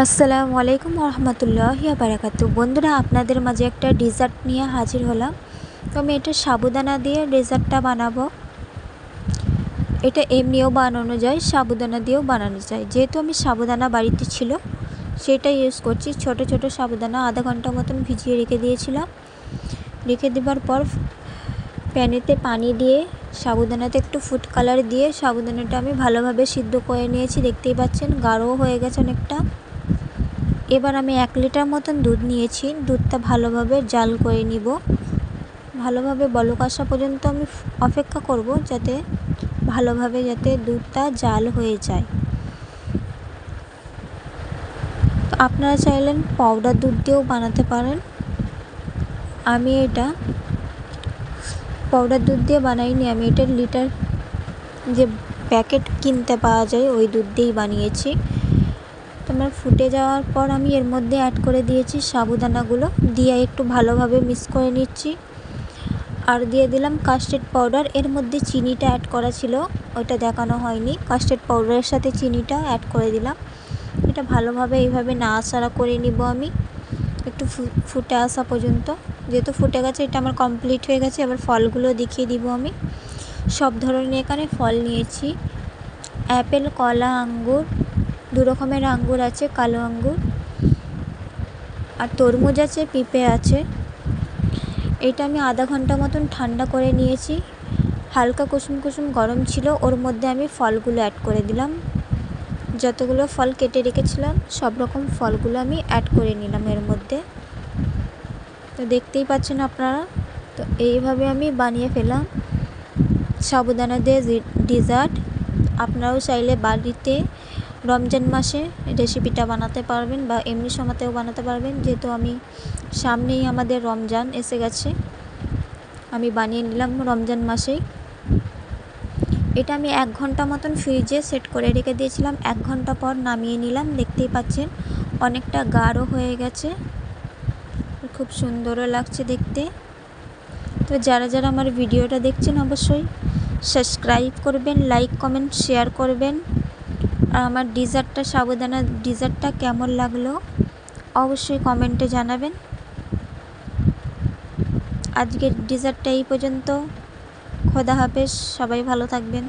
আসসালামু আলাইকুম রহমতুল্লাহি বারাকাতু। বন্ধুরা, আপনাদের মাঝে একটা ডেজার্ট নিয়ে হাজির হলাম। তো আমি এটা সাবুদানা দিয়ে ডেজার্টটা বানাবো। এটা এমনিও বানানো যায়, সাবুদানা দিয়েও বানানো যায়। যেহেতু আমি সাবুদানা বাড়িতে ছিল সেটা ইউজ করছি। ছোট ছোট সাবুদানা আধা ঘন্টা মতন ভিজিয়ে রেখে দিয়েছিলাম। রেখে দেওয়ার পর প্যানেতে পানি দিয়ে সাবুদানাতে একটু ফুড কালার দিয়ে সাবুদানাটা আমি ভালোভাবে সিদ্ধ করে নিয়েছি। দেখতেই পাচ্ছেন গাঢ় হয়ে গেছে অনেকটা। এবার আমি 1 লিটার মতন দুধ নিয়েছি। দুধটা ভালোভাবে জাল করে নিব। ভালোভাবে বলক আসা পর্যন্ত আমি অপেক্ষা করব, যাতে ভালোভাবে দুধটা জাল হয়ে যায়। তো আপনারা চাইলেন পাউডার দুধ দিয়েও বানাতে পারেন। আমি এটা পাউডার দুধ দিয়ে বানাইনি, আমি এটা লিটার যে প্যাকেট কিনতে পাওয়া যায় ওই দুধ দিয়েই বানিয়েছি। তোমার ফুটে যাওয়ার পর আমি এর মধ্যে অ্যাড করে দিয়েছি সাবুদানাগুলো, দিয়ে একটু ভালোভাবে মিক্স করে নিচ্ছি। আর দিয়ে দিলাম কাস্টার্ড পাউডার। এর মধ্যে চিনিটা অ্যাড করা ছিল, ওইটা দেখানো হয়নি। কাস্টার্ড পাউডারের সাথে চিনিটা অ্যাড করে দিলাম। এটা ভালোভাবে এইভাবে নাড়াচাড়া করে নিব আমি একটু ফুটে আসা পর্যন্ত। যেহেতু ফুটে গেছে, এটা আমার কমপ্লিট হয়ে গেছে। এবার ফলগুলো দেখিয়ে দিব আমি। সব ধরনের এখানে ফল নিয়েছি, অ্যাপেল, কলা, আঙ্গুর, 2 রকমের আঙ্গুর আছে, কালো আঙ্গুর আর তরমুজ আছে, পেঁপে আছে। এটা আমি আধা ঘন্টা মতন ঠান্ডা করে নিয়েছি। হালকা কুসুম কুসুম গরম ছিল, ওর মধ্যে আমি ফলগুলো অ্যাড করে দিলাম। যতগুলো ফল কেটে রেখেছিলাম সব রকম ফলগুলো আমি অ্যাড করে নিলাম এর মধ্যে। তো দেখতেই পাচ্ছেন আপনারা। তো এইভাবে আমি বানিয়ে ফেলাম সাবুদানা দিয়ে ডেজার্ট। আপনারাও চাইলে বাড়িতে রমজান মাসে রেসিপিটা বানাতে পারবেন বা এমনি সময়তেও বানাতে পারবেন। যেহেতু আমি সামনেই আমাদের রমজান এসে গেছে, আমি বানিয়ে নিলাম রমজান মাসেই। এটা আমি 1 ঘন্টা মতন ফ্রিজে সেট করে রেখে দিয়েছিলাম। 1 ঘন্টা পর নামিয়ে নিলাম। দেখতেই পাচ্ছেন অনেকটা গাঢ় হয়ে গেছে, খুব সুন্দরও লাগছে দেখতে। তো যারা যারা আমার ভিডিওটা দেখছেন অবশ্যই সাবস্ক্রাইব করবেন, লাইক কমেন্ট শেয়ার করবেন। আর আমার ডেজার্টটা সাবুদানা ডেজার্টটা কেমন লাগলো অবশ্যই কমেন্টে জানাবেন। আজকের ডেজার্টটা এই পর্যন্ত। খোদা হাফেজ, সবাই ভালো থাকবেন।